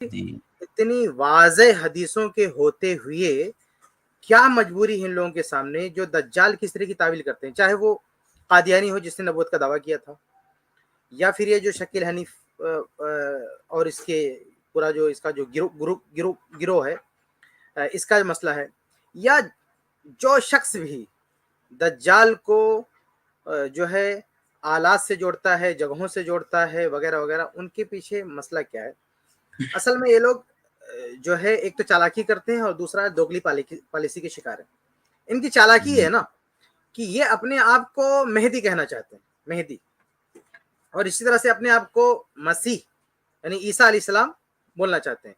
جی اتنی واضح حدیثوں کے ہوتے ہوئے کیا مجبوری ہے ان لوگوں کے سامنے جو دجال کس طرح کی تعویل کرتے ہیں، چاہے وہ قادیانی ہو جس نے نبوت کا دعویٰ کیا تھا، یا پھر یہ جو شکیل حنیف اور اس کے پورا جو اس کا جو گروہ ہے، اس کا مسئلہ ہے، یا جو شخص بھی دجال کو جو ہے آلات سے جوڑتا ہے، جگہوں سے جوڑتا ہے وغیرہ وغیرہ، ان کے پیچھے مسئلہ کیا ہے؟ اصل میں یہ لوگ جو ہے ایک تو چالاکی کرتے ہیں اور دوسرا دوگلی پالیسی کے شکار ہیں۔ ان کی چالاکی ہے نا کہ یہ اپنے آپ کو مہدی کہنا چاہتے ہیں، مہدی، اور اسی طرح سے اپنے آپ کو مسیح یعنی عیسیٰ علیہ السلام بولنا چاہتے ہیں۔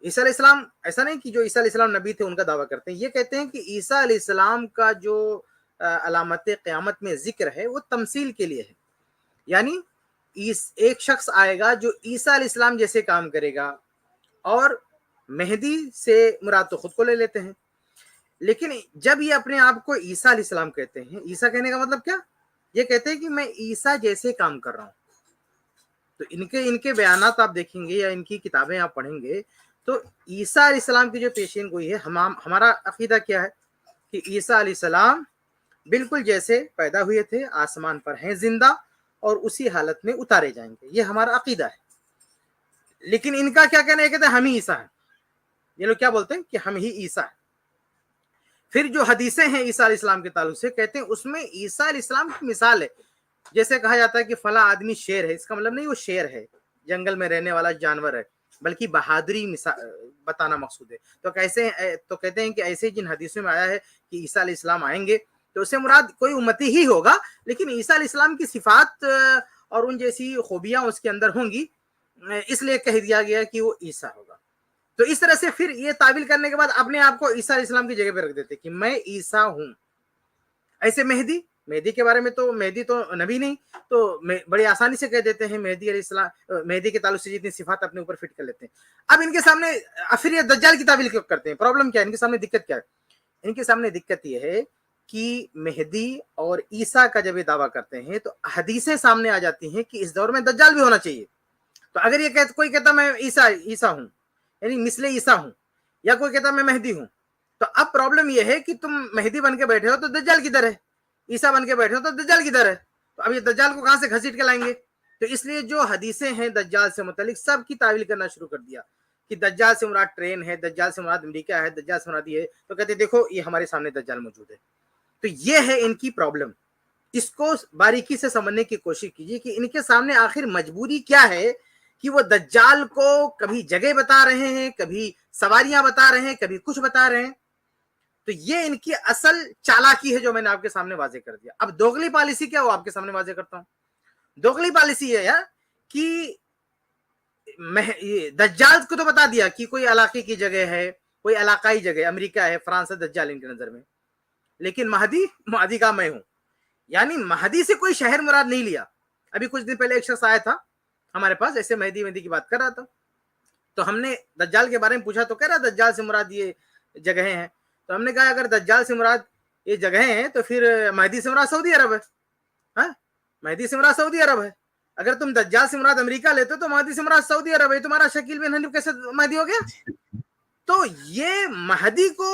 عیسیٰ علیہ السلام ایسا نہیں کہ جو عیسیٰ علیہ السلام نبی تھے ان کا دعویٰ کرتے ہیں، یہ کہتے ہیں کہ عیسیٰ علیہ السلام کا جو علامت قیامت میں ذکر ہے وہ تمثیل کے لیے ہے، یعنی ایک شخص آئے گا جو عیسیٰ علیہ السلام جیسے کام کرے گا، اور مہدی سے مراد تو خود کو لے لیتے ہیں۔ لیکن جب یہ اپنے آپ کو عیسیٰ علیہ السلام کہتے ہیں، عیسیٰ کہنے کا مطلب کیا؟ یہ کہتے ہیں کہ میں عیسیٰ جیسے کام کر رہا ہوں۔ تو ان کے بیانات آپ دیکھیں گے یا ان کی کتابیں آپ پڑھیں گے تو عیسیٰ علیہ السلام کی جو پیشین گوئی ہے، ہمارا عقیدہ کیا ہے کہ عیسیٰ علیہ السلام بالکل جیسے پیدا ہوئے تھے آسمان پر ہیں زندہ، اور اسی حالت میں اتارے جائیں گے، یہ ہمارا عقیدہ ہے۔ لیکن ان کا کیا کہنا ہے؟ کہتے ہیں ہم ہی عیسیٰ ہیں۔ یہ لوگ کیا بولتے ہیں کہ ہم ہی عیسیٰ ہیں۔ پھر جو حدیثیں ہیں عیسیٰ علیہ السلام کے تعلق سے، کہتے ہیں اس میں عیسیٰ علیہ السلام کی مثال ہے۔ جیسے کہا جاتا ہے کہ فلاں آدمی شیر ہے، اس کا مطلب نہیں وہ شیر ہے، جنگل میں رہنے والا جانور ہے، بلکہ بہادری بتانا مقصود ہے۔ تو کہتے ہیں کہ ایسے جن حدیثوں میں آیا ہے کہ عیسیٰ علیہ السلام آئیں گے تو اس سے مراد کوئی امتی ہی ہوگا، لیکن عیسیٰ علیہ السلام کی صفات اور ان جیسی خوبیاں اس کے اندر ہوں گی، اس لیے کہہ دیا گیا کہ وہ عیسیٰ ہوگا۔ تو اس طرح سے پھر یہ تعویل کرنے کے بعد اپنے آپ کو عیسیٰ علیہ السلام کی جگہ پہ رکھ دیتے کہ میں عیسیٰ ہوں۔ ایسے مہدی کے بارے میں تو مہدی تو نبی نہیں، تو بڑی آسانی سے کہہ دیتے ہیں مہدی علیہ السلام، مہدی کے تعلق سے جتنی صفات اپنے اوپر فٹ کر لیتے ہیں۔ اب ان کے سامنے پھر یہ دجال کی تعویل کیوں کرتے ہیں؟ پرابلم کیا ہے ان کے سامنے؟ دقت کیا ہے ان کے سامنے؟ دقت یہ ہے کہ مہدی اور عیسیٰ کا جب یہ دعویٰ کرتے ہیں تو حدیثیں سامنے آ جاتی ہیں کہ اس دور میں دجال بھی ہونا چاہیے۔ تو اگر یہ کوئی کہتا میں عیسیٰ ہوں، یعنی مثل عیسیٰ ہوں، یا کوئی کہتا میں مہدی ہوں، تو اب پرابلم یہ ہے کہ تم مہدی بن کے بیٹھے ہو تو دجال کدھر ہے؟ عیسیٰ بن کے بیٹھے ہو تو دجال کدھر ہے؟ تو اب یہ دجال کو کہاں سے گھسیٹ کے لائیں گے؟ تو اس لیے جو حدیثیں ہیں دجال سے متعلق سب کی تعویل کرنا شروع کر دیا کہ دجال سے مراد ٹرین ہے، دجال سے مراد امریکہ ہے، دجال سے مراد یہ ہے۔ تو کہتے دیکھو یہ ہمارے سامنے دجال موجود ہے۔ تو یہ ہے ان کی پرابلم۔ اس کو باریکی سے سمجھنے کی کوشش کیجیے کہ ان کے سامنے آخر مجبوری کیا ہے کہ وہ دجال کو کبھی جگہ بتا رہے ہیں، کبھی سواریاں بتا رہے ہیں، کبھی کچھ بتا رہے ہیں۔ تو یہ ان کی اصل چالاکی ہے جو میں نے آپ کے سامنے واضح کر دیا۔ اب دوگلی پالیسی کیا وہ آپ کے سامنے واضح کرتا ہوں۔ دوگلی پالیسی یہ ہے کہ دجال کو تو بتا دیا کہ کوئی علاقے کی جگہ ہے، کوئی علاقائی جگہ، امریکہ ہے، فرانس ہے، دجال ان کے نظر میں، لیکن مہدی کا میں ہوں، یعنی مہدی سے کوئی شہر مراد نہیں لیا۔ ابھی کچھ دن پہلے ایک شخص آیا تھا ہمارے پاس، ایسے مہدی کی بات کر رہا تھا، تو ہم نے دجال کے بارے میں پوچھا تو کہہ رہا دجال سے مراد یہ جگہیں ہیں۔ تو ہم نے کہا اگر دجال سے مراد یہ جگہیں ہیں تو پھر مہدی سے مراد سعودی عرب ہے۔ ہاں، مہدی سے مراد سعودی عرب ہے۔ اگر تم دجال سے مراد امریکہ لیتے ہو تو مہدی سے مراد سعودی عرب ہے۔ تمہارا شکیل بن حنیف کیسے مہدی ہو گیا؟ تو یہ مہدی کو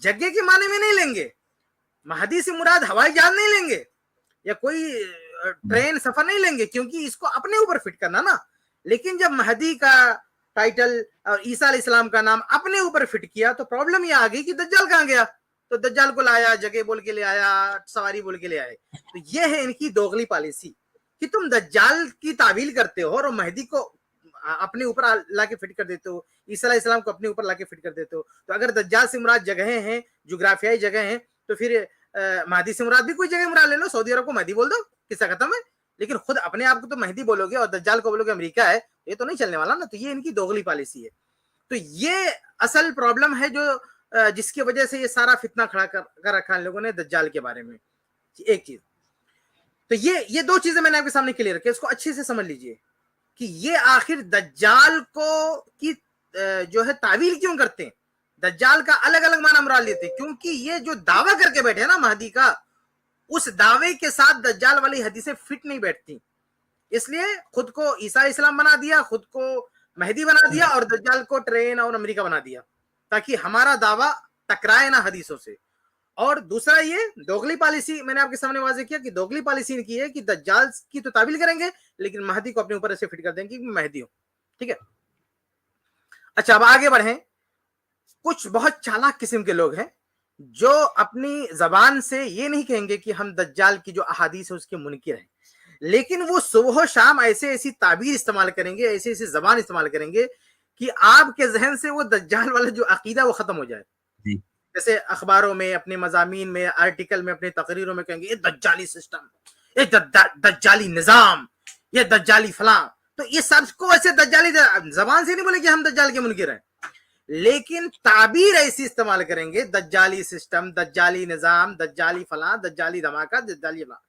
جگہ کے معنی میں نہیں لیں گے، مہدی سے مراد ہوائی جہاز نہیں لیں گے یا کوئی ٹرین سفر نہیں لیں گے، کیونکہ اس کو اپنے اوپر فٹ کرنا نا۔ لیکن جب مہدی کا ٹائٹل اور عیسیٰ علیہ السلام کا نام اپنے اوپر فٹ کیا تو پرابلم یہ آ گئی کہ دجال کہاں گیا؟ تو دجال کو لایا، جگہ بول کے لے آیا، سواری بول کے لے آئے۔ تو یہ ہے ان کی دوغلی پالیسی کہ تم دجال کی تعویل کرتے ہو اور مہدی کو اپنے اوپر لا کے فٹ کر دیتے ہو، عیسیٰ علیہ السلام کو اپنے اوپر لا کے فٹ کر دیتے ہو۔ تو اگر دجال سے مراد جگہیں ہیں، جغرافیائی جگہ ہیں، تو پھر مہدی سے مراد بھی کوئی جگہ مراد لے لو، سعودی عرب کو مہدی بول دو، قصہ ختم ہے۔ لیکن خود اپنے آپ کو تو مہدی بولو گے اور دجال کو بولو گے امریکہ ہے، یہ تو نہیں چلنے والا نا۔ تو یہ ان کی دوغلی پالیسی ہے۔ تو یہ اصل پرابلم ہے جو جس کی وجہ سے یہ سارا فتنہ کھڑا کر رکھا ان لوگوں نے دجال کے بارے میں۔ ایک چیز تو یہ دو چیزیں میں نے آپ کے سامنے کلیئر رکھی، اس کو اچھے سے سمجھ لیجئے کہ یہ آخر دجال کو کی جو ہے تعویل کیوں کرتے ہیں، دجال کا الگ الگ معنی مراد لیتے ہیں، کیونکہ یہ جو دعویٰ کر کے بیٹھے نا مہدی کا، اس دعوے کے ساتھ دجال والی حدیثیں فٹ نہیں بیٹھتی، اس لیے خود کو عیسیٰ علیہ السلام بنا دیا، خود کو مہدی بنا دیا اور دجال کو ٹرین اور امریکہ بنا دیا تاکہ ہمارا دعویٰ ٹکرائے نہ حدیثوں سے. اور دوسرا یہ دوغلی پالیسی میں نے آپ کے سامنے واضح کیا کہ دوغلی پالیسی ان کی ہے کہ دجال کی تو تعویل کریں گے لیکن مہدی کو اپنے اوپر ایسے فٹ کر دیں گے کہ مہدی ہو. ٹھیک ہے. اچھا اب آگے بڑھیں. کچھ بہت چالاک قسم کے لوگ ہیں جو اپنی زبان سے یہ نہیں کہیں گے کہ ہم دجال کی جو احادیث ہے اس کے منکر ہیں, لیکن وہ صبح و شام ایسے ایسی تعبیر استعمال کریں گے, ایسی ایسی زبان استعمال کریں گے کہ آپ کے ذہن سے وہ دجال والا جو عقیدہ وہ ختم ہو جائے. جیسے اخباروں میں, اپنے مضامین میں, آرٹیکل میں, اپنی تقریروں میں کہیں گے یہ دجالی سسٹم, یہ دجالی نظام, یہ دجالی فلاں. تو یہ سب کو ایسے دجالی زبان سے نہیں بولے کہ ہم دجال کے منکر ہیں, لیکن تعبیر ایسی استعمال کریں گے دجالی سسٹم, دجالی نظام, دجالی فلاں, دجالی دھماکہ, دجالی فلاں.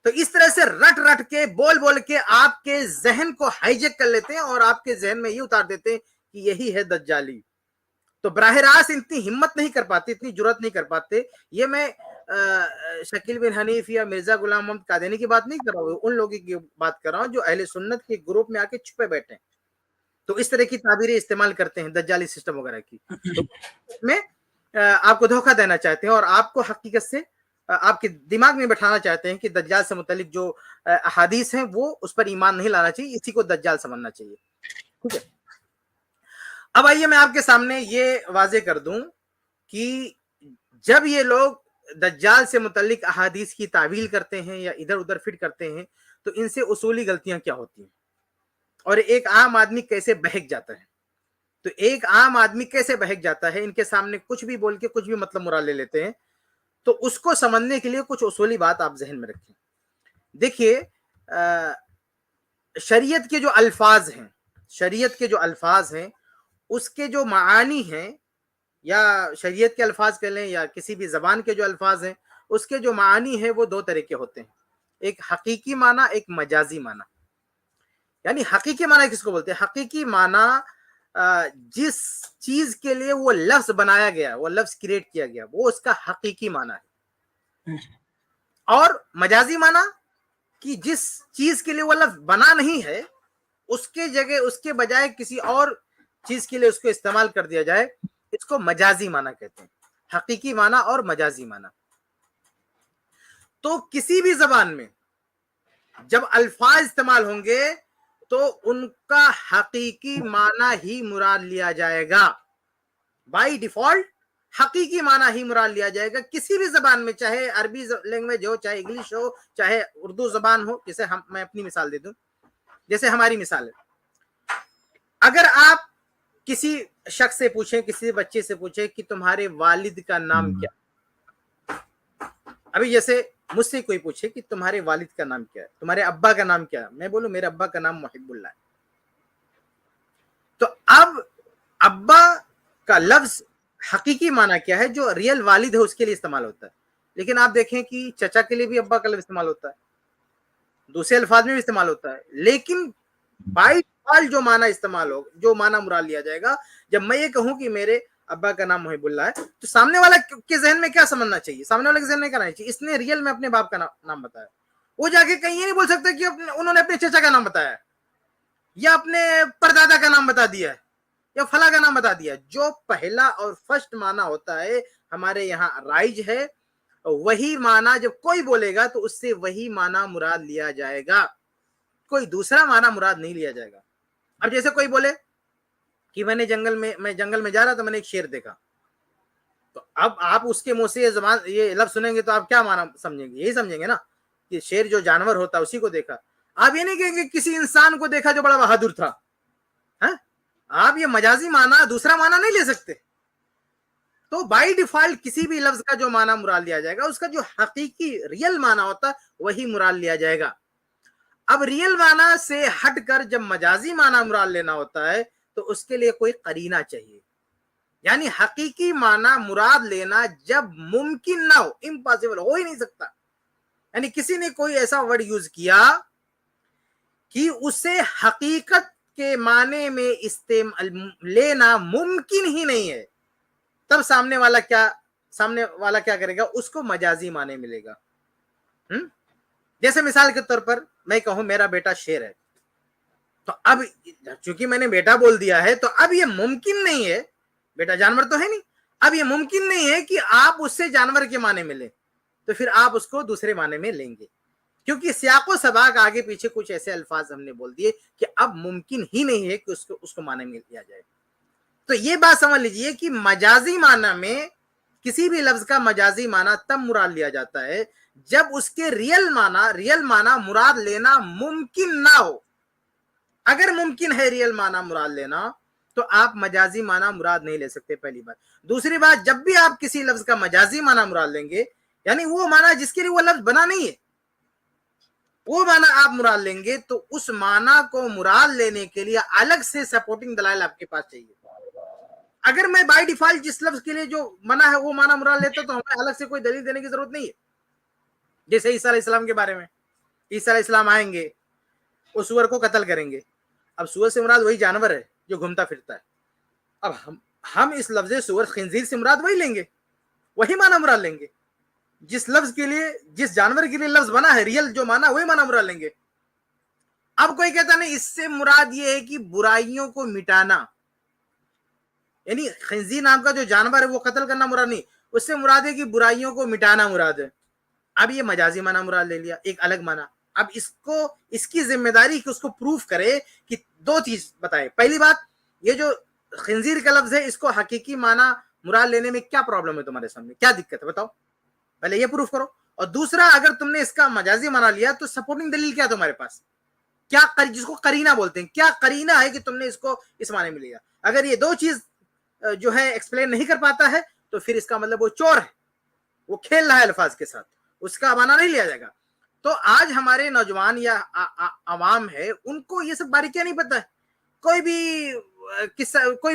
تو اس طرح سے رٹ رٹ کے بول کے آپ کے ذہن کو ہائیجیک کر لیتے ہیں اور آپ کے ذہن میں یہ اتار دیتے ہیں کہ یہی ہے دجالی. تو براہ راست اتنی ہمت نہیں کر پاتے, اتنی جرات نہیں کر پاتے. یہ میں شکیل بن حنیف یا مرزا غلام محمد قادیانی کی بات نہیں کر رہا ہوں, ان لوگوں کی بات کر رہا ہوں جو اہل سنت کے گروپ میں آ کے چھپے بیٹھے ہیں, تو اس طرح کی تعبیریں استعمال کرتے ہیں دجالی سسٹم وغیرہ کی. تو میں آپ کو دھوکہ دینا چاہتے ہیں اور آپ کو حقیقت سے آپ کے دماغ میں بٹھانا چاہتے ہیں کہ دجال سے متعلق جو احادیث ہیں وہ اس پر ایمان نہیں لانا چاہیے, اسی کو دجال سمجھنا چاہیے. ٹھیک ہے. اب آئیے میں آپ کے سامنے یہ واضح کر دوں کہ جب یہ لوگ دجال سے متعلق احادیث کی تعویل کرتے ہیں یا ادھر ادھر فٹ کرتے ہیں تو ان سے اصولی غلطیاں کیا ہوتی ہیں اور ایک عام آدمی کیسے بہک جاتا ہے. تو ایک عام آدمی کیسے بہک جاتا ہے, ان کے سامنے کچھ بھی بول کے کچھ بھی مطلب مراد لے لیتے ہیں. تو اس کو سمجھنے کے لیے کچھ اصولی بات آپ ذہن میں رکھیں. دیکھیے شریعت کے جو الفاظ ہیں اس کے جو معانی ہیں, یا شریعت کے الفاظ کہہ لیں یا کسی بھی زبان کے جو الفاظ ہیں اس کے جو معانی ہیں وہ دو طرح کے ہوتے ہیں, ایک حقیقی معنی, ایک مجازی معنی. یعنی حقیقی معنی کس کو بولتے ہیں؟ حقیقی معنی جس چیز کے لیے وہ لفظ بنایا گیا, وہ لفظ کریٹ کیا گیا, وہ اس کا حقیقی معنی ہے. اور مجازی معنی کہ جس چیز کے لیے وہ لفظ بنا نہیں ہے اس کے جگہ اس کے بجائے کسی اور چیز کے لیے اس کو استعمال کر دیا جائے, اس کو مجازی معنی کہتے ہیں. حقیقی معنی اور مجازی معنی. تو کسی بھی زبان میں جب الفاظ استعمال ہوں گے تو ان کا حقیقی معنی ہی مراد لیا جائے گا. بائی ڈیفالٹ حقیقی معنی ہی مراد لیا جائے گا کسی بھی زبان میں, چاہے عربی لینگویج ہو, چاہے انگلش ہو, چاہے اردو زبان ہو. جیسے میں اپنی مثال دے دوں, جیسے ہماری مثال ہے, اگر آپ کسی شخص سے پوچھیں, کسی بچے سے پوچھیں کہ تمہارے والد کا نام کیا, ابھی جیسے مجھ سے کوئی پوچھے کہ تمہارے والد کا نام کیا ہے, تمہارے ابا کا نام کیا ہے, میں بولوں میرے ابا کا نام محب اللہ ہے. تو اب ابا کا لفظ حقیقی معنی کیا ہے, جو ریئل والد ہے اس کے لیے استعمال ہوتا ہے. لیکن آپ دیکھیں کہ چچا کے لیے بھی ابا کا لفظ استعمال ہوتا ہے, دوسرے الفاظ میں بھی استعمال ہوتا ہے. لیکن بائی ڈیفالٹ جو معنی استعمال ہو, جو معنی مراد لیا جائے گا, جب میں یہ کہوں کہ میرے ابا کا نام محب اللہ ہے تو سامنے والا کے ذہن میں کیا سمجھنا چاہیے؟ سامنے والے کے ذہن میں کیا رہنا چاہیے؟ اس نے ریئل میں اپنے باپ کا نام بتایا. وہ جا کے کہیں یہ نہیں بول سکتے کہ انہوں نے اپنے چچا کا نام بتایا یا اپنے پردادا کا نام بتا دیا یا فلاں کا نام بتا دیا. جو پہلا اور فرسٹ معنی ہوتا ہے ہمارے یہاں رائج ہے, وہی معنی جب کوئی بولے گا تو اس سے وہی معنی مراد لیا جائے گا, کوئی دوسرا معنی مراد نہیں لیا جائے گا. اب جیسے کوئی بولے کہ میں جنگل میں جا رہا تھا, میں نے ایک شیر دیکھا, تو اب آپ اس کے منہ سے یہ لفظ سنیں گے تو آپ کیا معنی سمجھیں گے؟ یہی سمجھیں گے نا کہ شیر جو جانور ہوتا ہے اسی کو دیکھا. آپ یہ نہیں کہیں گے کسی انسان کو دیکھا جو بڑا بہادر تھا. آپ یہ مجازی معنی دوسرا معنی نہیں لے سکتے. تو بائی ڈیفالٹ کسی بھی لفظ کا جو معنی مراد لیا جائے گا اس کا جو حقیقی ریئل معنی ہوتا ہے وہی مراد لیا جائے گا. اب ریئل معنی سے ہٹ کر جب مجازی معنی مراد لینا ہوتا ہے تو اس کے لیے کوئی قرینہ چاہیے. یعنی حقیقی معنی مراد لینا جب ممکن نہ ہو, امپاسبل, ہو ہی نہیں سکتا. یعنی کسی نے کوئی ایسا ورڈ یوز کیا کہ اسے حقیقت کے معنی میں استعمال لینا ممکن ہی نہیں ہے, تب سامنے والا کیا کرے گا؟ اس کو مجازی معنی ملے گا. جیسے مثال کے طور پر میں کہوں میرا بیٹا شیر ہے, تو اب چونکہ میں نے بیٹا بول دیا ہے تو اب یہ ممکن نہیں ہے، بیٹا جانور تو ہے نہیں، اب یہ ممکن نہیں ہے کہ آپ اس سے جانور کے معنی میں لیں، تو پھر آپ اس کو دوسرے معنی میں لیں گے، کیونکہ سیاق و سباق آگے پیچھے کچھ ایسے الفاظ ہم نے بول دیے کہ اب ممکن ہی نہیں ہے کہ اس کو معنی میں لیا جائے۔ تو یہ بات سمجھ لیجئے کہ مجازی معنی میں کسی بھی لفظ کا مجازی معنی تب مراد لیا جاتا ہے جب اس کے ریل معنی مراد لینا ممکن نہ ہو۔ اگر ممکن ہے ریل معنی مراد لینا تو آپ مجازی معنی مراد نہیں لے سکتے، پہلی بات۔ دوسری بات، جب بھی آپ کسی لفظ کا مجازی معنی مراد لیں گے، یعنی وہ معنی جس کے لیے وہ لفظ بنا نہیں ہے، وہ معنی آپ مراد لیں گے، تو اس معنی کو مراد لینے کے لیے الگ سے سپورٹنگ دلائل آپ کے پاس چاہیے۔ اگر میں بائی ڈیفالٹ جس لفظ کے لیے جو منع ہے وہ معنی مراد لیتا تو ہمیں الگ سے کوئی دلیل دینے کی ضرورت نہیں ہے۔ جیسے عیسیٰ علیہ السلام کے بارے میں، عیسیٰ علیہ السلام آئیں گے، اس سور کو قتل کریں گے، اب سور سے مراد وہی جانور ہے جو گھومتا پھرتا ہے، اب ہم اس لفظ سور خنزیر سے مراد وہی لیں گے، وہی معنی مراد لیں گے، جس لفظ کے لیے، جس جانور کے لیے لفظ بنا ہے، ریل جو معنی وہی معنی مراد لیں گے۔ اب کوئی کہتا نہیں اس سے مراد یہ ہے کہ برائیوں کو مٹانا، یعنی خنزیر نام کا جو جانور ہے وہ قتل کرنا مراد نہیں، اس سے مراد ہے کہ برائیوں کو مٹانا مراد ہے۔ اب یہ مجازی معنی مراد لے لیا، ایک الگ معنی۔ اب اس کی ذمہ داری کہ اس کو پروف کرے کہ دو چیز بتائے۔ پہلی بات، یہ جو خنزیر کا لفظ ہے اس کو حقیقی معنی مراد لینے میں کیا پرابلم ہے تمہارے سامنے، کیا دقت ہے بتاؤ، پہلے یہ پروف کرو۔ اور دوسرا، اگر تم نے اس کا مجازی معنی لیا تو سپورٹنگ دلیل کیا تمہارے پاس، کیا جس کو قرینہ بولتے ہیں، کیا قرینہ ہے کہ تم نے اس کو اس معنی میں لیا۔ اگر یہ دو چیز جو ہے ایکسپلین نہیں کر پاتا ہے تو پھر اس کا مطلب وہ چور ہے، وہ کھیل رہا ہے الفاظ کے ساتھ، اس کا معنی نہیں لیا جائے گا۔ تو آج ہمارے نوجوان یا عوام ہے، ان کو یہ سب باریکیاں نہیں پتہ ہے، کوئی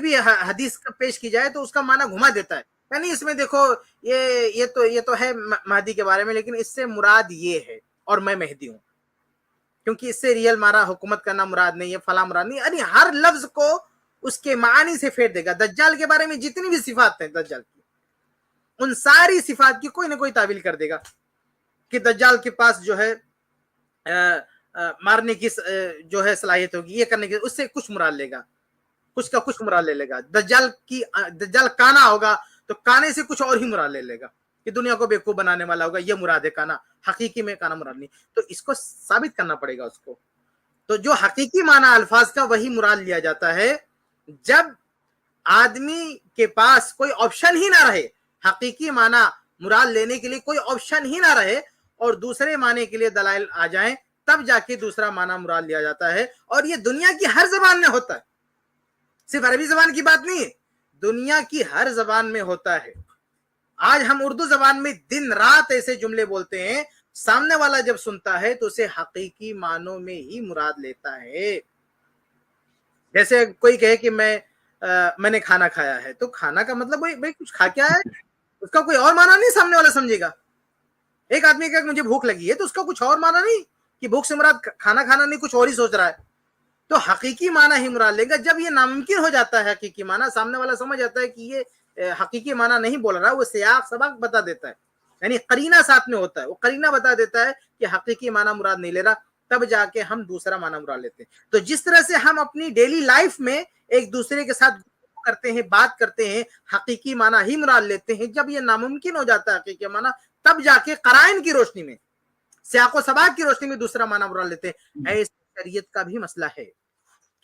بھی حدیث پیش کی جائے تو اس کا معنی گھما دیتا ہے، یعنی اس میں دیکھو یہ تو ہے مہدی کے بارے میں، لیکن اس سے مراد یہ ہے اور میں مہدی ہوں، کیونکہ اس سے ریل مارا حکومت کرنا مراد نہیں ہے، فلاں مراد نہیں، یعنی ہر لفظ کو اس کے معنی سے پھیر دے گا۔ دجال کے بارے میں جتنی بھی صفات ہیں دجال کی، ان ساری صفات کی کوئی نہ کوئی تعویل کر دے گا کہ دجال کے پاس جو ہے مارنے کی جو ہے صلاحیت ہوگی، یہ کرنے کی، اس سے کچھ مراد لے گا، کچھ کا کچھ مراد لے لے گا۔ دجال کانا ہوگا تو کانے سے کچھ اور ہی مراد لے لے گا کہ دنیا کو بیوقوف بنانے والا ہوگا، یہ مراد ہے کانا، حقیقی میں کانا مراد نہیں۔ تو اس کو ثابت کرنا پڑے گا اس کو۔ تو جو حقیقی معنی الفاظ کا وہی مراد لیا جاتا ہے جب آدمی کے پاس کوئی آپشن ہی نہ رہے، حقیقی معنی مراد لینے کے لیے کوئی آپشن ہی نہ رہے اور دوسرے معنی کے لیے دلائل آ جائیں، تب جا کے دوسرا معنی مراد لیا جاتا ہے۔ اور یہ دنیا کی ہر زبان میں ہوتا ہے، صرف عربی زبان کی بات نہیں ہے، دنیا کی ہر زبان میں ہوتا ہے۔ آج ہم اردو زبان میں دن رات ایسے جملے بولتے ہیں، سامنے والا جب سنتا ہے تو اسے حقیقی معنوں میں ہی مراد لیتا ہے۔ جیسے کوئی کہے کہ میں نے کھانا کھایا ہے، تو کھانا کا مطلب بھائی کچھ کھا کیا ہے، اس کا کوئی اور معنی نہیں سامنے والا سمجھے گا۔ ایک آدمی کہ مجھے بھوک لگی ہے تو اس کا کچھ اور معنی نہیں کہ بھوک سے مراد کھانا کھانا نہیں، کچھ اور ہی سوچ رہا ہے۔ تو حقیقی معنی ہی مراد لے گا۔ جب یہ ناممکن ہو جاتا ہے حقیقی معنی، سامنے والا سمجھ جاتا ہے کہ یہ حقیقی معنی نہیں بول رہا، وہ سیاق سبق بتا دیتا ہے، یعنی قرینہ ساتھ میں ہوتا ہے، وہ قرینہ بتا دیتا ہے کہ حقیقی معنی مراد نہیں لے رہا، تب جا کے ہم دوسرا معنی مراد لیتے ہیں۔ تو جس طرح سے ہم اپنی ڈیلی لائف میں ایک دوسرے کے ساتھ کرتے ہیں، بات کرتے ہیں، حقیقی معنی ہی مراد لیتے ہیں، جب یہ ناممکن ہو جاتا ہے حقیقی معنی، تب جا کے قرائن کی روشنی میں، سیاق و سباق کی روشنی میں دوسرا معنی مراد لیتے ہیں۔ ایسے شریعت کا بھی مسئلہ ہے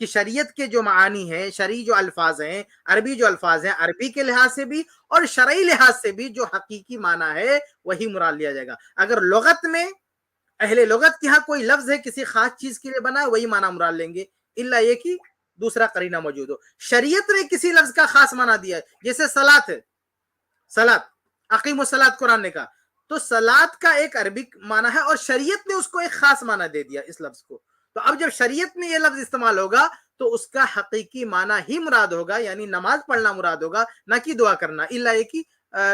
کہ شریعت کے جو معانی ہیں، شرعی جو الفاظ ہیں، عربی جو الفاظ ہیں، عربی کے لحاظ سے بھی اور شرعی لحاظ سے بھی جو حقیقی معنی ہے وہی مراد لیا جائے گا۔ اگر لغت میں اہل لغت کے ہاں کوئی لفظ ہے کسی خاص چیز کے لیے بنا ہے، وہی معنی مراد لیں گے، الا یہ کہ دوسرا قرینہ موجود ہو۔ شریعت نے کسی لفظ کا خاص معنی دیا ہے، جیسے صلاۃ ہے، صلاۃ، اقیم الصلاۃ قرآن نے کہا، تو صلاۃ کا ایک عربک معنی ہے اور شریعت نے اس کو ایک خاص معنی دے دیا اس لفظ کو۔ تو اب جب شریعت میں یہ لفظ استعمال ہوگا تو اس کا حقیقی معنی ہی مراد ہوگا، یعنی نماز پڑھنا مراد ہوگا، نہ کہ دعا کرنا، الا یہ کہ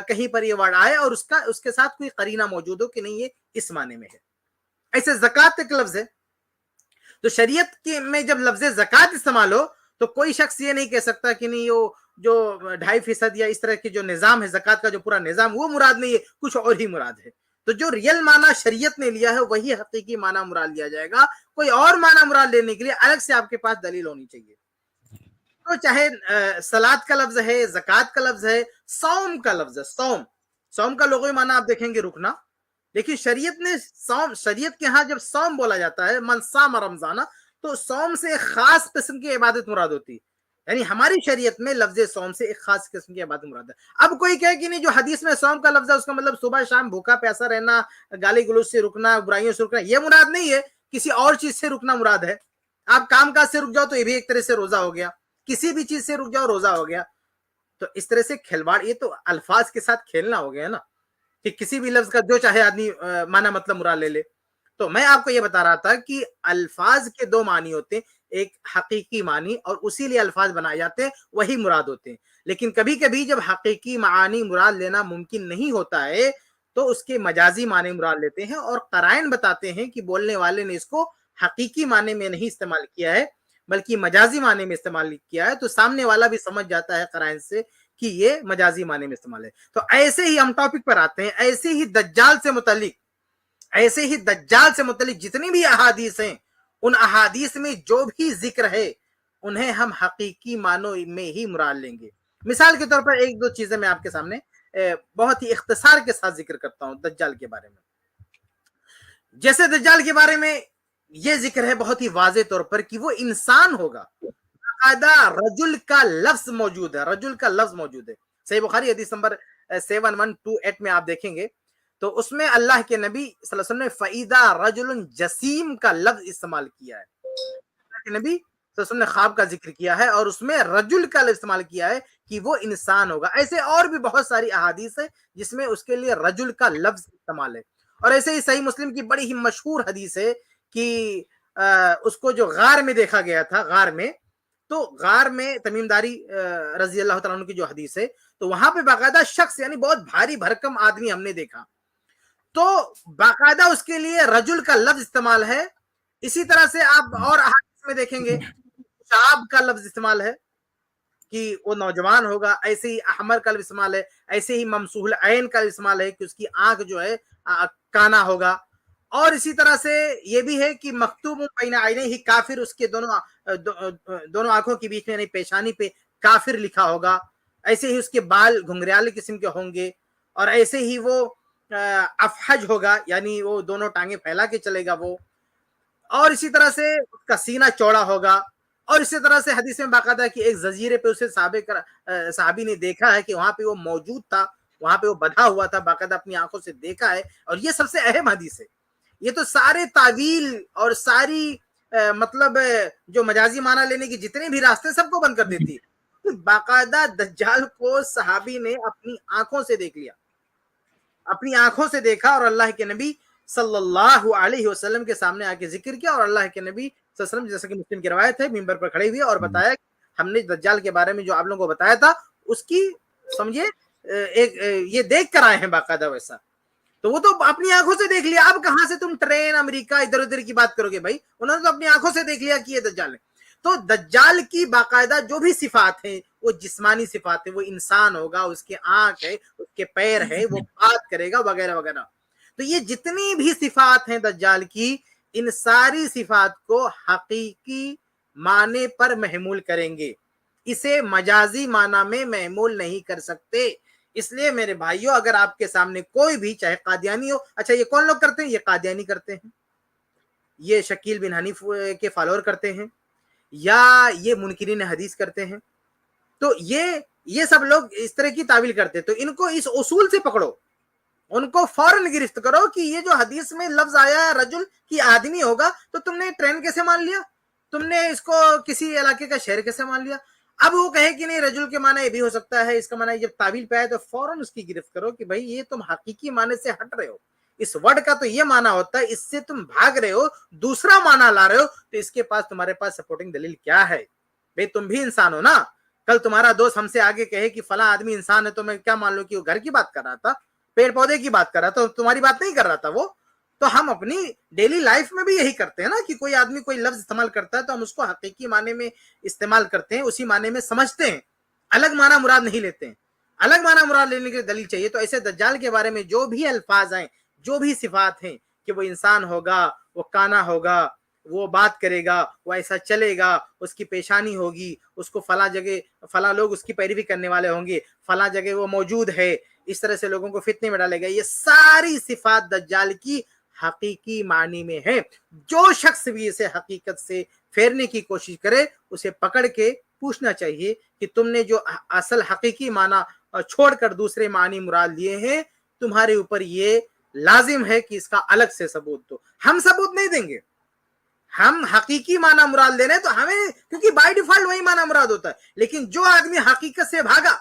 کہیں پر یہ ورڈ آئے اور اس کے ساتھ کوئی قرینہ موجود ہو کہ نہیں یہ اس معنی میں ہے۔ ایسے زکوٰۃ ایک لفظ ہے، تو شریعت میں جب لفظ زکوٰۃ استعمال ہو تو کوئی شخص یہ نہیں کہہ سکتا کہ نہیں وہ جو 2.5% یا اس طرح کے جو نظام ہے زکوٰۃ کا جو پورا نظام وہ مراد نہیں ہے، کچھ اور ہی مراد ہے۔ تو تو جو ریئل معنی شریعت نے لیا ہے وہی حقیقی معنی مراد لیا جائے گا. کوئی اور معنی مراد لینے کے لیے الگ سے آپ کے پاس دلیل ہونی چاہیے. تو چاہے سلاد کا لفظ ہے, زکات کا لفظ ہے, صوم کا لفظ ہے, صوم کا لغوی معنی آپ دیکھیں گے رکنا, لیکن شریعت کے ہاں جب صوم بولا جاتا ہے من صام رمضان, تو صوم سے ایک خاص قسم کی عبادت مراد ہوتی ہے. یعنی ہماری شریعت میں لفظ صوم سے ایک خاص قسم کی عبادت مراد ہے. اب کوئی کہے کہ نہیں جو حدیث میں صوم کا لفظ ہے اس کا مطلب صبح شام بھوکا پیاسا رہنا, گالی گلوچ سے رکنا, برائیوں سے رکنا, یہ مراد نہیں ہے. کسی اور چیز سے رکنا مراد ہے. آپ کام کاج سے رک جاؤ تو یہ بھی ایک طرح سے روزہ ہو گیا, کسی بھی چیز سے رک جاؤ روزہ ہو گیا. تو اس طرح سے کھلواڑ, یہ تو الفاظ کے ساتھ کھیلنا ہو گیا نا, کہ کسی بھی لفظ کا جو چاہے آدمی معنی مطلب مراد لے لے. تو میں آپ کو یہ بتا رہا تھا کہ الفاظ کے دو معنی ہوتے ہیں, ایک حقیقی معنی اور اسی لیے الفاظ بنائے جاتے ہیں, وہی مراد ہوتے ہیں. لیکن کبھی کبھی جب حقیقی معانی مراد لینا ممکن نہیں ہوتا ہے تو اس کے مجازی معنی مراد لیتے ہیں, اور قرائن بتاتے ہیں کہ بولنے والے نے اس کو حقیقی معنی میں نہیں استعمال کیا ہے بلکہ مجازی معنی میں استعمال کیا ہے. تو سامنے والا بھی سمجھ جاتا ہے قرائن سے کہ یہ مجازی معنی میں استعمال ہے. تو ایسے ہی ہم ٹاپک پر آتے ہیں, ایسے ہی دجال سے متعلق جتنی بھی احادیث ہیں, ان احادیث میں جو بھی ذکر ہے انہیں ہم حقیقی معنوں میں ہی مراد لیں گے. مثال کے طور پر ایک دو چیزیں میں آپ کے سامنے بہت ہی اختصار کے ساتھ ذکر کرتا ہوں دجال کے بارے میں. جیسے دجال کے بارے میں یہ ذکر ہے بہت ہی واضح طور پر کہ وہ انسان ہوگا. رجل کا لفظ موجود ہے, صحیح بخاری حدیث نمبر 7128 میں آپ دیکھیں گے تو اس میں اللہ کے نبی صلی اللہ علیہ وسلم نے فَإِذَا رَجُلٌ جسیم کا لفظ استعمال کیا ہے. اللہ کے نبی صلی اللہ علیہ وسلم نے خواب کا ذکر کیا ہے اور اس میں رجل کا لفظ استعمال کیا ہے کہ وہ انسان ہوگا. ایسے اور بھی بہت ساری احادیث ہیں جس میں اس کے لیے رجل کا لفظ استعمال ہے. اور ایسے ہی صحیح مسلم کی بڑی ہی مشہور حدیث ہے کہ اس کو جو غار میں دیکھا گیا تھا, غار میں تمیم داری رضی اللہ تعالیٰ عنہ کی جو حدیث ہے, تو وہاں پہ باقاعدہ شخص یعنی بہت بھاری بھرکم آدمی ہم نے دیکھا, تو باقاعدہ اس کے لیے رجل کا لفظ استعمال ہے. اسی طرح سے آپ اور احادیث میں دیکھیں گے شاب کا لفظ استعمال ہے کہ وہ نوجوان ہوگا, ایسے ہی احمر کا لفظ استعمال ہے, ایسے ہی ممسوح العین کا استعمال ہے کہ اس کی آنکھ جو ہے کانا ہوگا, اور اسی طرح سے یہ بھی ہے کہ مکتوب بین عینیہ کافر, اس کے دونوں آنکھوں کے بیچ میں یعنی پیشانی پہ کافر لکھا ہوگا. ایسے ہی اس کے بال گھنگریال قسم کے ہوں گے, اور ایسے ہی وہ افحج ہوگا یعنی وہ دونوں ٹانگیں پھیلا کے چلے گا وہ, اور اسی طرح سے اس کا سینہ چوڑا ہوگا. اور اسی طرح سے حدیث میں باقاعدہ کہ ایک جزیرے پہ اسے صحابی نے دیکھا ہے کہ وہاں پہ وہ موجود تھا, وہاں پہ وہ بدھا ہوا تھا, باقاعدہ اپنی آنکھوں سے دیکھا ہے. اور یہ سب سے اہم حدیث ہے. یہ تو سارے تعویل اور ساری مطلب جو مجازی معنی لینے کی جتنے بھی راستے سب کو بند کر دیتی. باقاعدہ دجال کو صحابی نے اپنی آنکھوں سے دیکھ لیا, اپنی آنکھوں سے دیکھا, اور اللہ کے نبی صلی اللہ علیہ وسلم کے سامنے آ کے ذکر کیا. اور اللہ کے نبی صلی اللہ علیہ وسلم, جیسا کہ مسلم کی روایت ہے, منبر پر کھڑے ہوئے اور بتایا کہ ہم نے دجال کے بارے میں جو آپ لوگوں کو بتایا تھا اس کی سمجھے ایک یہ دیکھ کر آئے ہیں باقاعدہ ویسا. تو وہ تو اپنی آنکھوں سے دیکھ لیا. اب کہاں سے تم ٹرین امریکہ ادھر ادھر کی بات کرو گے بھائی, انہوں نے تو اپنی آنکھوں سے دیکھ لیا کہ یہ دجال ہے. تو دجال کی باقاعدہ جو بھی صفات ہیں وہ جسمانی صفات ہے, وہ انسان ہوگا, اس کے آنکھ ہے, اس کے پیر ہے, وہ بات کرے گا وغیرہ وغیرہ. تو یہ جتنی بھی صفات ہیں دجال کی, ان ساری صفات کو حقیقی معنی پر محمول کریں گے, اسے مجازی معنی میں محمول نہیں کر سکتے. اس لیے میرے بھائیوں, اگر آپ کے سامنے کوئی بھی چاہے قادیانی ہو, اچھا یہ کون لوگ کرتے ہیں, یہ قادیانی کرتے ہیں, یہ شکیل بن حنیف کے فالوور کرتے ہیں, یا یہ منکرین حدیث کرتے ہیں, تو یہ سب لوگ اس طرح کی تعویل کرتے ہیں. تو ان کو اس اصول سے پکڑو, ان کو فوراً گرفت کرو کہ یہ جو حدیث میں لفظ آیا ہے رجل کی آدمی ہوگا, تو تم نے ٹرین کیسے مان لیا, تم نے اس کو کسی علاقے کا شہر کیسے مان لیا. اب وہ کہے کہ نہیں رجل کے معنی یہ بھی ہو سکتا ہے, اس کا معنی جب تعویل پہ آئے تو فوراً اس کی گرفت کرو کہ بھائی یہ تم حقیقی معنی سے ہٹ رہے ہو, اس ورڈ کا تو یہ معنی ہوتا ہے, اس سے تم بھاگ رہے ہو, دوسرا معنی لا رہے ہو, تو اس کے پاس تمہارے پاس سپورٹنگ دلیل کیا ہے. بھائی تم بھی انسان ہو نا, کل تمہارا دوست ہم سے آگے کہے کہ فلاں آدمی انسان ہے, تو میں کیا مان لوں کہ وہ گھر کی بات کر رہا تھا, پیڑ پودے کی بات کر رہا تھا, تمہاری بات نہیں کر رہا تھا وہ. تو ہم اپنی ڈیلی لائف میں بھی یہی کرتے ہیں نا کہ کوئی آدمی کوئی لفظ استعمال کرتا ہے تو ہم اس کو حقیقی معنی میں استعمال کرتے ہیں, اسی معنی میں سمجھتے ہیں, الگ معنی مراد نہیں لیتے ہیں. الگ معنی مراد لینے کی دلیل چاہیے. تو ایسے دجال کے بارے میں جو بھی الفاظ ہیں, جو بھی صفات ہیں کہ وہ انسان ہوگا، وہ کانا ہوگا، وہ بات کرے گا، وہ ایسا چلے گا، اس کی پیشانی ہوگی، اس کو فلاں جگہ فلاں لوگ اس کی پیروی کرنے والے ہوں گے، فلاں جگہ وہ موجود ہے، اس طرح سے لوگوں کو فتنے میں ڈالے گا، یہ ساری صفات دجال کی حقیقی معنی میں ہے۔ جو شخص بھی اسے حقیقت سے پھیرنے کی کوشش کرے اسے پکڑ کے پوچھنا چاہیے کہ تم نے جو اصل حقیقی معنی چھوڑ کر دوسرے معنی مراد لیے ہیں، تمہارے اوپر یہ لازم ہے کہ اس کا الگ سے ثبوت دو۔ ہم ثبوت نہیں دیں گے، ہم حقیقی معنی مراد لے رہے ہیں تو ہمیں، کیونکہ بائی ڈیفالٹ وہی معنی مراد ہوتا ہے، لیکن جو آدمی حقیقت سے بھاگا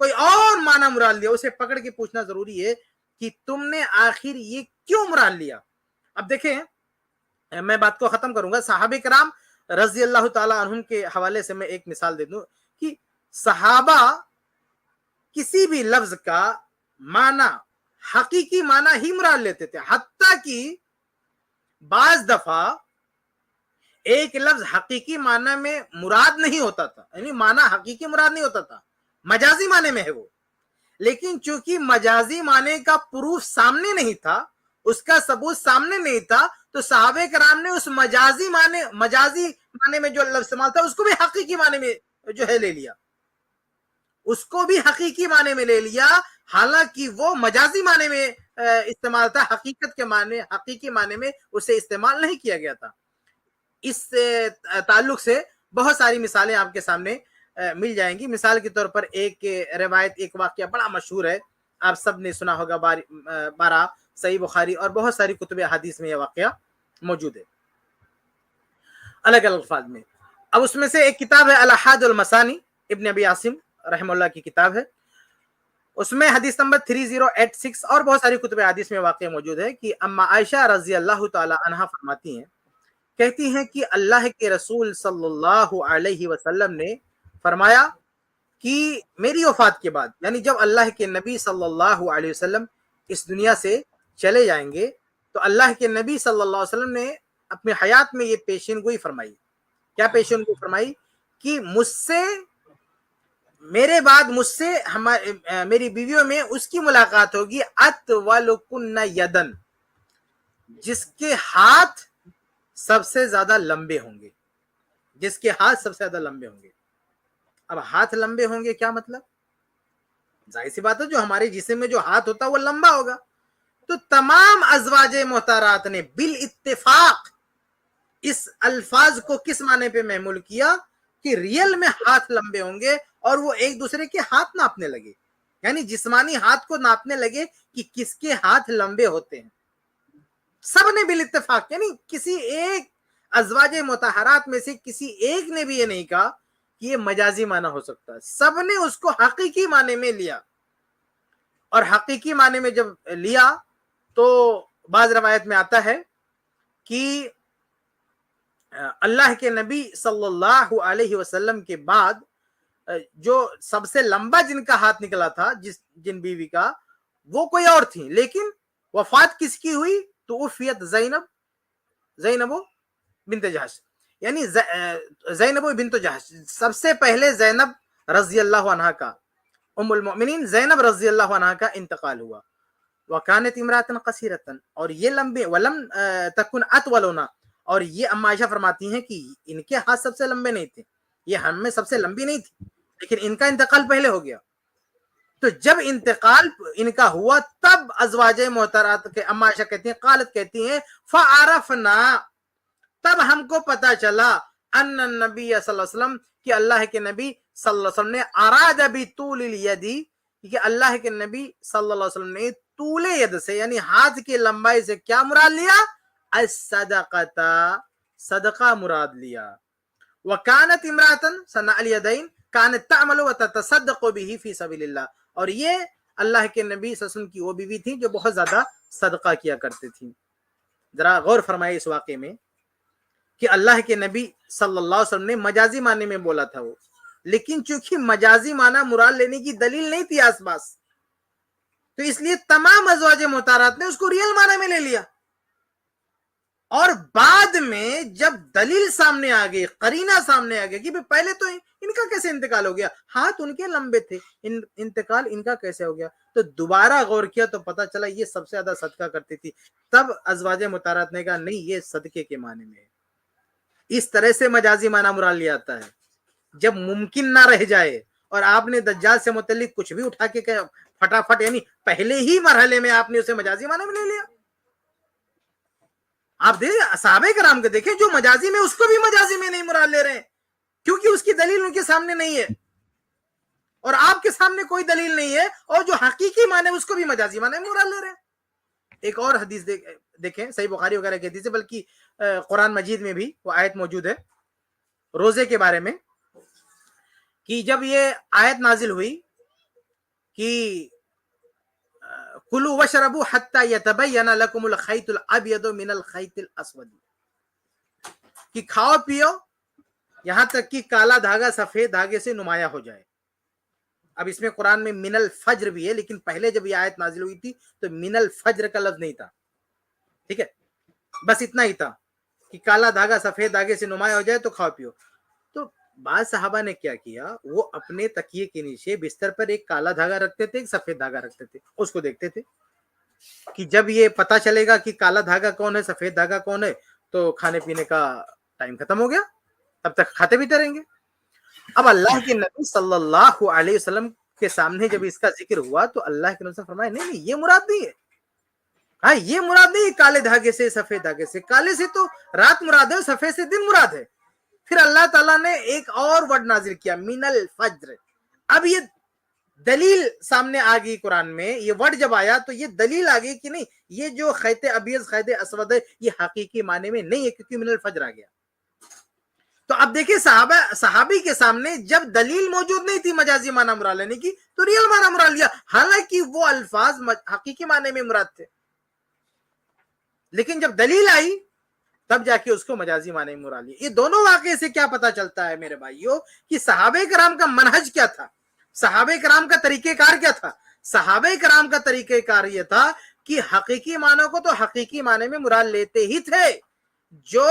کوئی اور معنی مراد لیا، اسے پکڑ کے پوچھنا ضروری ہے کہ تم نے آخر یہ کیوں مراد لیا۔ اب دیکھیں، میں بات کو ختم کروں گا۔ صحابہ کرام رضی اللہ تعالی عنہم کے حوالے سے میں ایک مثال دے دوں کہ صحابہ کسی بھی لفظ کا معنی حقیقی معنی ہی مراد لیتے تھے، حتیٰ کہ بعض دفعہ ایک لفظ حقیقی معنی میں مراد نہیں ہوتا تھا، یعنی معنی حقیقی مراد نہیں ہوتا تھا، مجازی معنی میں ہے وہ، لیکن چونکہ مجازی معنی کا پروف سامنے نہیں تھا، اس کا ثبوت سامنے نہیں تھا، تو صحابہ کرام نے اس مجازی معنی میں جو لفظ استعمال تھا اس کو بھی حقیقی معنی میں جو ہے لے لیا، اس کو بھی حقیقی معنی میں لے لیا، حالانکہ وہ مجازی معنی میں استعمال تھا، حقیقت کے معنی حقیقی معنی میں اسے استعمال نہیں کیا گیا تھا۔ اس تعلق سے بہت ساری مثالیں آپ کے سامنے مل جائیں گی۔ مثال کے طور پر ایک روایت، ایک واقعہ بڑا مشہور ہے، آپ سب نے سنا ہوگا، بارہ صحیح بخاری اور بہت ساری کتب حدیث میں یہ واقعہ موجود ہے الگ الگ الفاظ میں۔ اب اس میں سے ایک کتاب ہے الاحاد المسانی، ابن ابی عاصم رحم اللہ کی کتاب ہے، اس میں حدیث نمبر 3086 اور بہت ساری کتب حدیث میں واقعہ موجود ہے کہ اما عائشہ رضی اللہ تعالی عنہا فرماتی ہیں، کہتی ہیں کہ اللہ کے رسول صلی اللہ علیہ وسلم نے فرمایا کہ میری وفات کے بعد، یعنی جب اللہ کے نبی صلی اللہ علیہ وسلم اس دنیا سے چلے جائیں گے، تو اللہ کے نبی صلی اللہ علیہ وسلم نے اپنی حیات میں یہ پیشین گوئی فرمائی۔ کیا پیشین گوئی فرمائی؟ کہ میرے بعد مجھ سے میری بیویوں میں اس کی ملاقات ہوگی اطولکن یدن، جس کے ہاتھ سب سے زیادہ لمبے ہوں گے، جس کے ہاتھ سب سے زیادہ لمبے ہوں گے۔ اب ہاتھ لمبے ہوں گے کیا مطلب؟ ظاہر سی بات ہے جو ہمارے جسم میں جو ہاتھ ہوتا ہے وہ لمبا ہوگا، تو تمام ازواج محترات نے بالاتفاق اس الفاظ کو کس معنی پہ محمول کیا کہ ریل میں ہاتھ لمبے ہوں گے اور وہ ایک دوسرے کے ہاتھ ناپنے لگے، یعنی جسمانی ہاتھ کو ناپنے لگے کہ کس کے ہاتھ لمبے ہوتے ہیں۔ سب نے بالاتفاق، یعنی کسی ایک ازواج مطہرات میں سے کسی ایک نے بھی یہ نہیں کہا کہ یہ مجازی معنی ہو سکتا ہے، سب نے اس کو حقیقی معنی میں لیا۔ اور حقیقی معنی میں جب لیا تو بعض روایت میں آتا ہے کہ اللہ کے نبی صلی اللہ علیہ وسلم کے بعد جو سب سے لمبا جن کا ہاتھ نکلا تھا، جن بیوی کا، وہ کوئی اور تھی، لیکن وفات کس کی ہوئی؟ تو وفیت زینب بنت جہش، یعنی زینب بنت جہش، سب سے پہلے زینب رضی اللہ عنہ کا، ام المؤمنین زینب رضی اللہ عنہ کا انتقال ہوا۔ وکانت امراتن قصیرتن، اور یہ لمبے، ولم تکن اطولنا، اور یہ اما عائشہ فرماتی ہیں کہ ان کے ہاتھ سب سے لمبے نہیں تھے، یہ ہم میں سب سے لمبی نہیں تھی، لیکن ان کا انتقال پہلے ہو گیا۔ تو جب انتقال ان کا ہوا تب ازواج محترات کے اما عائشہ کہتی ہیں، قالت کہتی ہیں، فعرفنا، تب ہم کو پتا چلا، ان النبی صلی اللہ علیہ وسلم، کہ اللہ کے نبی صلی اللہ علیہ وسلم نے اراد بطول الید، کہ اللہ کے نبی صلی اللہ علیہ وسلم نے طول ید سے، یعنی ہاتھ کی لمبائی سے کیا مراد لیا؟ الصدقۃ، صدقہ مراد لیا۔ وکانت امراتن صنع الیدین کانت تعمل وتتصدق به فی سبیل اللہ، اور یہ اللہ کے نبی صلی اللہ علیہ وسلم کی وہ بیوی تھی جو بہت زیادہ صدقہ کیا کرتی تھی۔ ذرا غور فرمائے اس واقعے میں کہ اللہ کے نبی صلی اللہ علیہ وسلم نے مجازی معنی میں بولا تھا وہ، لیکن چونکہ مجازی معنی مراد لینے کی دلیل نہیں تھی آس پاس، تو اس لیے تمام ازواج محترات نے اس کو ریئل معنی میں لے لیا، اور بعد میں جب دلیل سامنے آ گئی، قرینہ سامنے آ گیا کہ پہلے تو ان کا کیسے انتقال ہو گیا، ہاتھ ان کے لمبے تھے، انتقال ان کا کیسے ہو گیا، تو دوبارہ غور کیا تو پتا چلا یہ سب سے زیادہ صدقہ کرتی تھی. تب ازواج مطہرات نے کہا نہیں، یہ صدقے کے معنی میں ہے. اس طرح سے مجازی معنی مراد لیا جاتا ہے جب ممکن نہ رہ جائے اور آپ نے دجال سے متعلق کچھ بھی اٹھا کے فٹافٹ، یعنی پہلے ہی مرحلے میں آپ نے اسے مجازی معنی میں لے لیا. آپ دیکھیں صحابہ کرام کو دیکھیں، جو مجازی میں اس کو بھی مجازی میں نہیں مراد لے رہے ہیں کیونکہ اس کی دلیل ان کے سامنے نہیں ہے اور آپ کے سامنے کوئی دلیل نہیں ہے، اور جو حقیقی معنی اس کو بھی مجازی معنی میں مراد لے رہے ہیں. ایک اور حدیث دیکھیں، صحیح بخاری وغیرہ کی حدیث ہے، بلکہ قرآن مجید میں بھی وہ آیت موجود ہے روزے کے بارے میں، کہ جب یہ آیت نازل ہوئی کہ کلوا واشربوا حتی یتبین لکم الخیط الابیض من الخیط الاسود، کہ کھاؤ پیو یہاں تک کہ کالا دھاگا سفید دھاگے سے نمایاں ہو جائے. اب اس میں قرآن میں من الفجر بھی ہے، لیکن پہلے جب یہ آیت نازل ہوئی تھی تو من الفجر کا لفظ نہیں تھا. ٹھیک ہے، بس اتنا ہی تھا کہ کالا دھاگا سفید دھاگے سے نمایاں ہو جائے تو کھاؤ پیو. تو بعض صحابہ نے کیا کیا، وہ اپنے تکیے کے نیچے بستر پر ایک کالا دھاگا رکھتے تھے، ایک سفید دھاگا رکھتے تھے، اس کو دیکھتے تھے کہ جب یہ پتا چلے گا کہ کالا دھاگا کون ہے سفید دھاگا کون ہے تو کھانے پینے کا ٹائم ختم ہو گیا، تب تک کھاتے پیتے رہیں گے. اب اللہ کے نبی صلی اللہ علیہ وسلم کے سامنے جب اس کا ذکر ہوا تو اللہ کے نبی نے فرمایا نہیں یہ مراد نہیں ہے. ہاں یہ مراد نہیں کالے دھاگے سے سفید دھاگے سے، کالے سے تو رات مراد ہے، سفید سے دن مراد ہے. پھر اللہ تعالیٰ نے ایک اور ورڈ نازل کیا من الفجر. اب یہ دلیل سامنے آ گئی، قرآن میں یہ ورڈ جب آیا تو یہ دلیل آ گئی کہ نہیں، یہ جو خیط ابیض خیط اسود ہے یہ حقیقی معنی میں نہیں ہے کیونکہ من الفجر آ گیا. تو اب دیکھیں صحابی کے سامنے جب دلیل موجود نہیں تھی مجازی معنی مراد لینے کی تو ریئل معنی مراد لیا، حالانکہ وہ الفاظ حقیقی معنی میں مراد تھے. لیکن جب دلیل آئی تب جا کے اس کو مجازی معنی میں مراد لیا. یہ دونوں واقعے سے کیا پتا چلتا ہے میرے بھائیوں کہ صحابہ کرام کا منہج کیا تھا، صحابہ کرام کا طریقہ کار کیا تھا. صحابہ کرام کا طریقہ کار یہ تھا کہ حقیقی معنی کو تو حقیقی معنی میں مراد لیتے ہی تھے، جو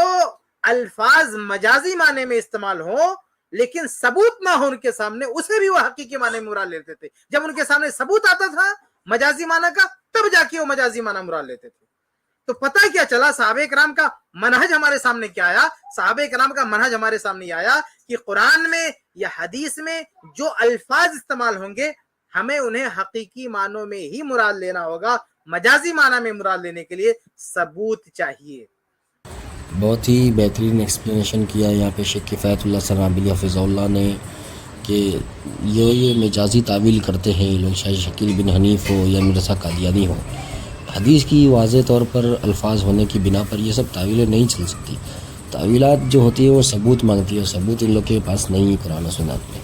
الفاظ مجازی معنی میں استعمال ہو لیکن ثبوت نہ ہو ان کے سامنے اسے بھی وہ حقیقی معنی میں مراد لیتے تھے. جب ان کے سامنے ثبوت آتا تھا مجازی معنی کا تب جا کے وہ مجازی معنی مراد لیتے تھے. تو پتہ کیا چلا صحابہ کرام کا منہج ہمارے سامنے کیا آیا. صحابہ کرام کا منہج ہمارے سامنے یہ آیا کہ قرآن میں یا حدیث میں جو الفاظ استعمال ہوں گے ہمیں انہیں حقیقی معنوں میں ہی مراد لینا ہوگا، مجازی معنی میں مراد لینے کے لیے ثبوت چاہیے. بہت ہی بہترین ایکسپلینیشن کیا یہاں پہ شیخ کفایت اللہ سرابلی حفظ اللہ نے کہ یہ مجازی تعویل کرتے ہیں یہ لوگ، شاہ شکیل بن حنیف ہو یا مرزا قادیانی ہو. حدیث کی واضح طور پر الفاظ ہونے کی بنا پر یہ سب تعویلیں نہیں چل سکتی. تعویلات جو ہوتی ہیں وہ ثبوت مانگتی ہے، اور ثبوت ان لوگ کے پاس نہیں ہے قرآن و سنت میں.